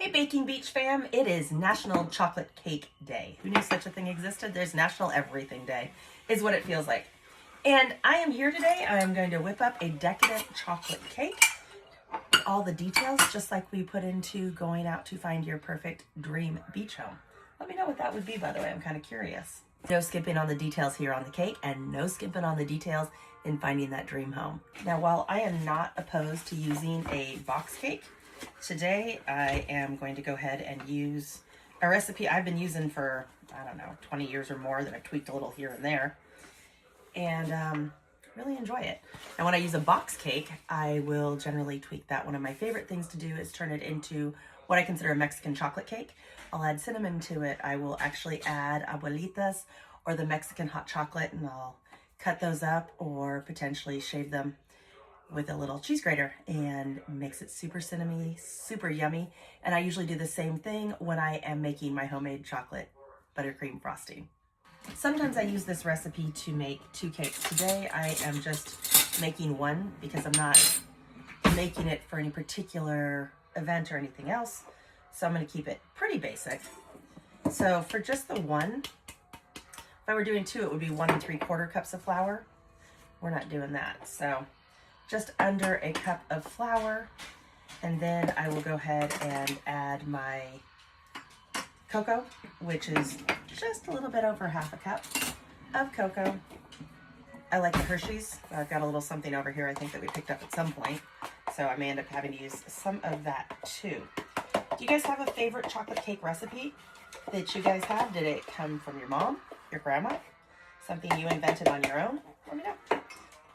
Hey Baking Beach fam, it is National Chocolate Cake Day. Who knew such a thing existed? There's National Everything Day, is what it feels like. And I am here today. I'm going to whip up a decadent chocolate cake. All the details, just like we put into going out to find your perfect dream beach home. Let me know what that would be, by the way. I'm kind of curious. No skimping on the details here on the cake, and no skimping on the details in finding that dream home. Now, while I am not opposed to using a box cake, today I am going to go ahead and use a recipe I've been using for, 20 years or more, that I've tweaked a little here and there, and really enjoy it. And when I use a box cake, I will generally tweak that. One of my favorite things to do is turn it into what I consider a Mexican chocolate cake. I'll add cinnamon to it. I will actually add abuelitas or the Mexican hot chocolate, and I'll cut those up or potentially shave them with a little cheese grater and mix it super cinnamony, super yummy. And I usually do the same thing when I am making my homemade chocolate buttercream frosting. Sometimes I use this recipe to make two cakes. Today I am just making one because I'm not making it for any particular event or anything else. So I'm going to keep it pretty basic. So for just the one, if I were doing two, it would be 1 3/4 cups of flour. We're not doing that. So just under a cup of flour, and then I will go ahead and add my cocoa, which is just a little bit over half a cup of cocoa. I like the Hershey's. I've got a little something over here I think that we picked up at some point, so I may end up having to use some of that too. Do you guys have a favorite chocolate cake recipe that you guys have? Did it come from your mom, your grandma, something you invented on your own? Let me know.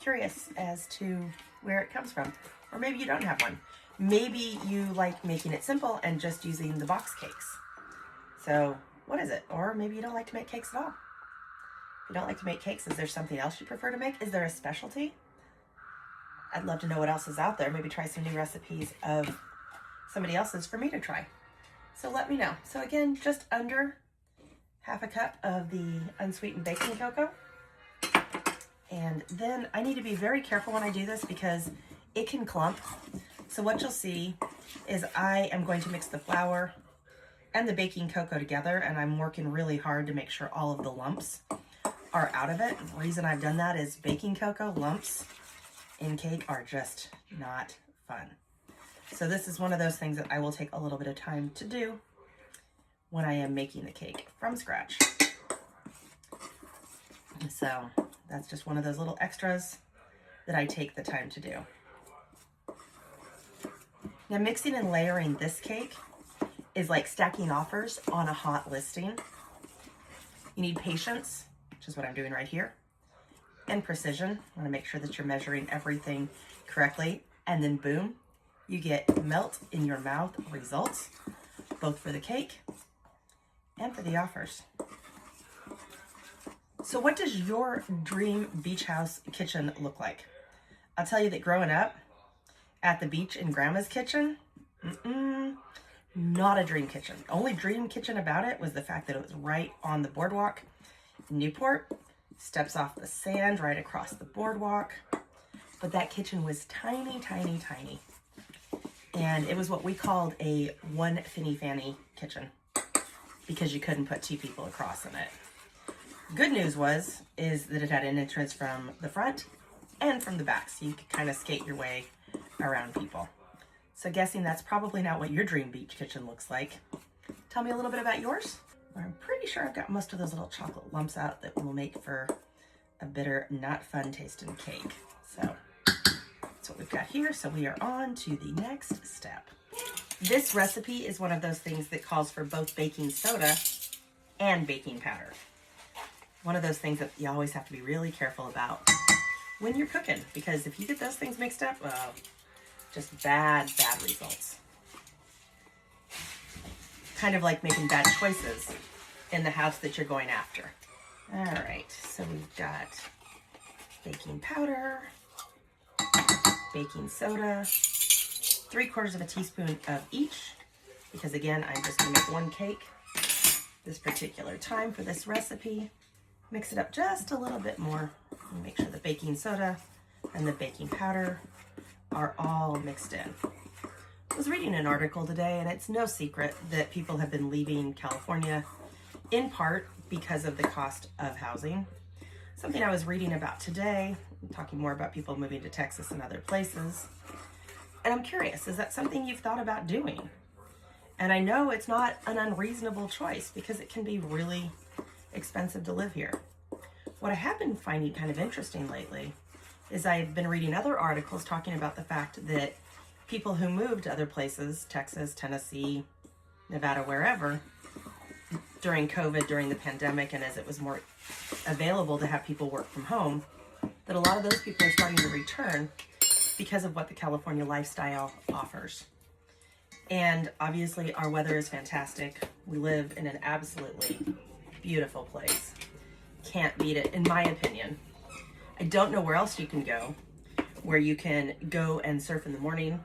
Curious as to where it comes from. Or maybe you don't have one. Maybe you like making it simple and just using the box cakes. So what is it? Or maybe you don't like to make cakes at all. If you don't like to make cakes, is there something else you prefer to make? Is there a specialty? I'd love to know what else is out there. Maybe try some new recipes of somebody else's for me to try. So let me know. So again, just under half a cup of the unsweetened baking cocoa. And then I need to be very careful when I do this because it can clump. So what you'll see is I am going to mix the flour and the baking cocoa together, and I'm working really hard to make sure all of the lumps are out of it. The reason I've done that is baking cocoa lumps in cake are just not fun. So this is one of those things that I will take a little bit of time to do when I am making the cake from scratch. So that's just one of those little extras that I take the time to do. Now, mixing and layering this cake is like stacking offers on a hot listing. You need patience, which is what I'm doing right here, and precision. I want to make sure that you're measuring everything correctly, and then boom, you get melt in your mouth results, both for the cake and for the offers. So what does your dream beach house kitchen look like? I'll tell you that growing up at the beach in Grandma's kitchen, not a dream kitchen. The only dream kitchen about it was the fact that it was right on the boardwalk in Newport, steps off the sand right across the boardwalk. But that kitchen was tiny, tiny, tiny. And it was what we called a one finny fanny kitchen because you couldn't put two people across in it. Good news is that it had an entrance from the front and from the back, so you could kind of skate your way around people. So guessing that's probably not what your dream beach kitchen looks like. Tell me a little bit about yours. I'm pretty sure I've got most of those little chocolate lumps out that will make for a bitter, not fun tasting cake. So that's what we've got here. So we are on to the next step. This recipe is one of those things that calls for both baking soda and baking powder. One of those things that you always have to be really careful about when you're cooking, because if you get those things mixed up, just bad results. Kind of like making bad choices in the house that you're going after. All right, so we've got baking powder, baking soda, 3/4 teaspoon of each, because again, I'm just gonna make one cake this particular time for this recipe. Mix it up just a little bit more and make sure the baking soda and the baking powder are all mixed in. I was reading an article today, and it's no secret that people have been leaving California in part because of the cost of housing. Something I was reading about today, talking more about people moving to Texas and other places. And I'm curious, is that something you've thought about doing? And I know it's not an unreasonable choice because it can be really expensive to live here. What I have been finding kind of interesting lately is I've been reading other articles talking about the fact that people who moved to other places, Texas, Tennessee, Nevada, wherever, during COVID, during the pandemic, and as it was more available to have people work from home, that a lot of those people are starting to return because of what the California lifestyle offers. And obviously our weather is fantastic. We live in an absolutely beautiful place. Can't beat it, in my opinion. I don't know where else you can go, where you can go and surf in the morning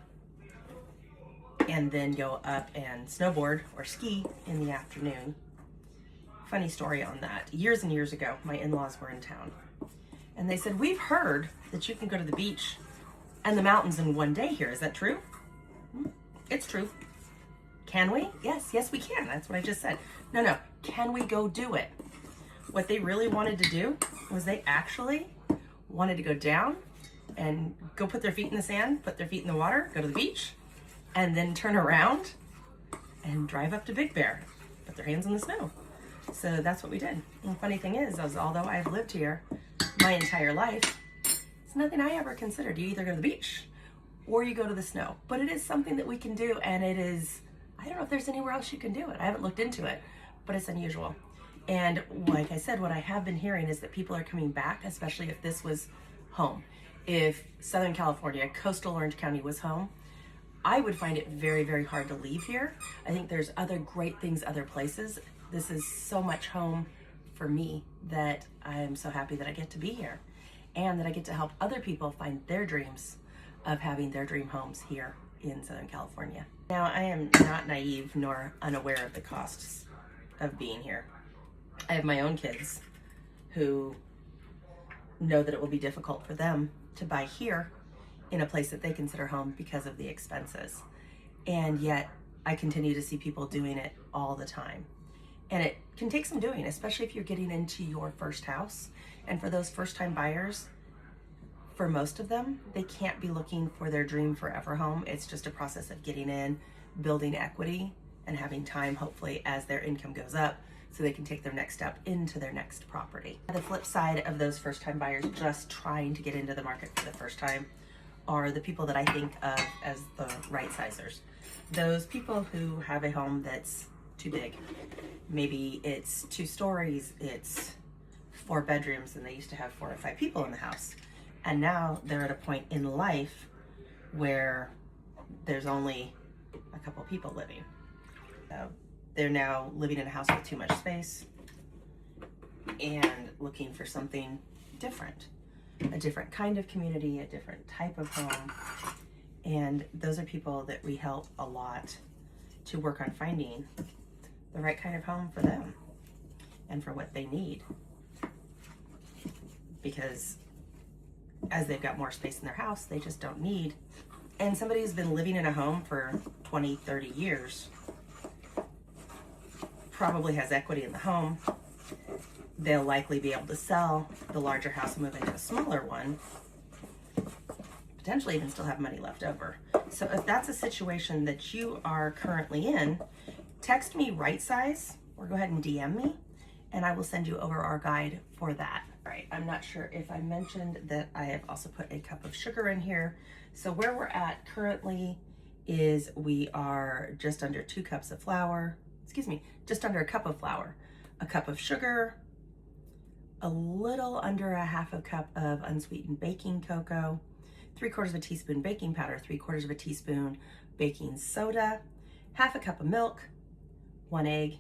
and then go up and snowboard or ski in the afternoon. Funny story on that. Years and years ago, my in-laws were in town, and they said, "We've heard that you can go to the beach and the mountains in one day here. Is that true?" It's true. Can we? Yes, we can. That's what I just said. No, can we go do it? What they really wanted to do was they actually wanted to go down and go put their feet in the sand, put their feet in the water, go to the beach, and then turn around and drive up to Big Bear, put their hands in the snow. So that's what we did. And the funny thing is although I've lived here my entire life, it's nothing I ever considered. You either go to the beach or you go to the snow. But it is something that we can do, and it is, I don't know if there's anywhere else you can do it. I haven't looked into it, but it's unusual. And like I said, what I have been hearing is that people are coming back, especially if this was home. If Southern California, coastal Orange County was home, I would find it very, very hard to leave here. I think there's other great things, other places. This is so much home for me that I am so happy that I get to be here and that I get to help other people find their dreams of having their dream homes here in Southern California. Now, I am not naive nor unaware of the costs of being here. I have my own kids who know that it will be difficult for them to buy here in a place that they consider home because of the expenses. And yet I continue to see people doing it all the time. And it can take some doing, especially if you're getting into your first house. And for those first-time buyers, for most of them, they can't be looking for their dream forever home. It's just a process of getting in, building equity, and having time, hopefully, as their income goes up, so they can take their next step into their next property. The flip side of those first-time buyers just trying to get into the market for the first time are the people that I think of as the right-sizers. Those people who have a home that's too big. Maybe it's 2 stories, it's 4 bedrooms, and they used to have 4 or 5 people in the house. And now they're at a point in life where there's only a couple people living. They're now living in a house with too much space and looking for something different, a different kind of community, a different type of home. And those are people that we help a lot to work on finding the right kind of home for them and for what they need. Because as they've got more space in their house, they just don't need. And somebody who's been living in a home for 20, 30 years probably has equity in the home. They'll likely be able to sell the larger house and move into a smaller one, potentially even still have money left over. So if that's a situation that you are currently in, text me right size or go ahead and DM me, and I will send you over our guide for that. All right, I'm not sure if I mentioned that I have also put a cup of sugar in here. So where we're at currently is we are just under 2 cups of flour, just under a cup of flour, a cup of sugar, a little under a half a cup of unsweetened baking cocoa, 3/4 of a teaspoon baking powder, 3/4 of a teaspoon baking soda, half a cup of milk, 1 egg.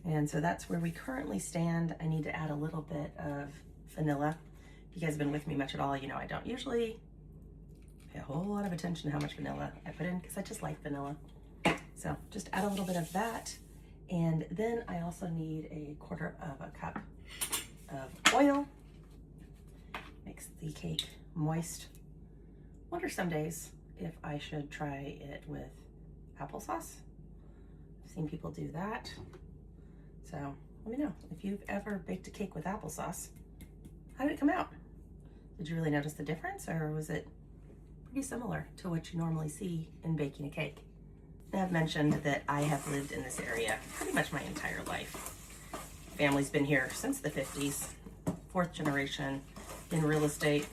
And so that's where we currently stand. I need to add a little bit of vanilla. If you guys have been with me much at all, you know I don't usually pay a whole lot of attention to how much vanilla I put in because I just like vanilla. So just add a little bit of that. And then I also need a 1/4 of a cup of oil. Makes the cake moist. Wonder some days if I should try it with applesauce. I've seen people do that. So let me know if you've ever baked a cake with applesauce. How did it come out? Did you really notice the difference, or was it pretty similar to what you normally see in baking a cake? Now, I've mentioned that I have lived in this area pretty much my entire life. Family's been here since the 50s, fourth generation in real estate,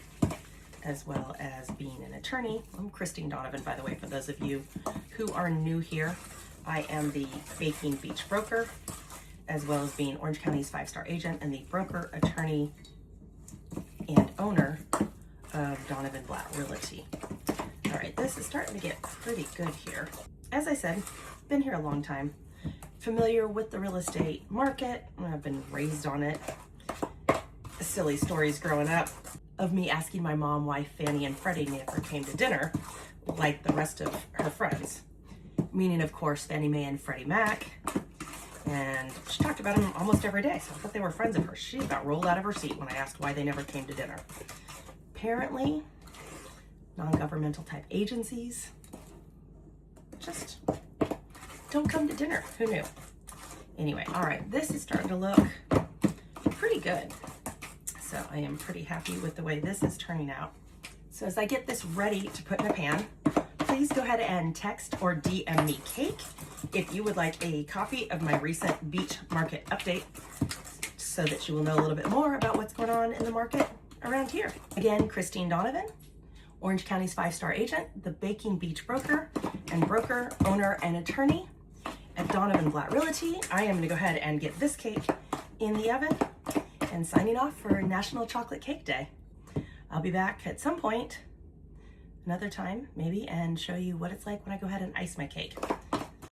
as well as being an attorney. I'm Christine Donovan, by the way, for those of you who are new here. I am the Baking Beach broker, as well as being Orange County's 5-star agent and the broker, attorney, and owner of Donovan Realty. All right, this is starting to get pretty good here. As I said, been here a long time, familiar with the real estate market. I've been raised on it. Silly stories growing up of me asking my mom why Fannie and Freddie never came to dinner like the rest of her friends. Meaning, of course, Fannie Mae and Freddie Mac. And she talked about them almost every day, so I thought they were friends of hers. She about rolled out of her seat when I asked why they never came to dinner. Apparently, non-governmental type agencies just don't come to dinner. Who knew? Anyway, all right, this is starting to look pretty good. So I am pretty happy with the way this is turning out. So as I get this ready to put in a pan, please go ahead and text or DM me cake if you would like a copy of my recent beach market update so that you will know a little bit more about what's going on in the market around here. Again, Christine Donovan, Orange County's 5-star agent, the Baking Beach broker, and broker, owner, and attorney at Donovan Realty. I am going to go ahead and get this cake in the oven and signing off for National Chocolate Cake Day. I'll be back at some point, another time maybe, and show you what it's like when I go ahead and ice my cake.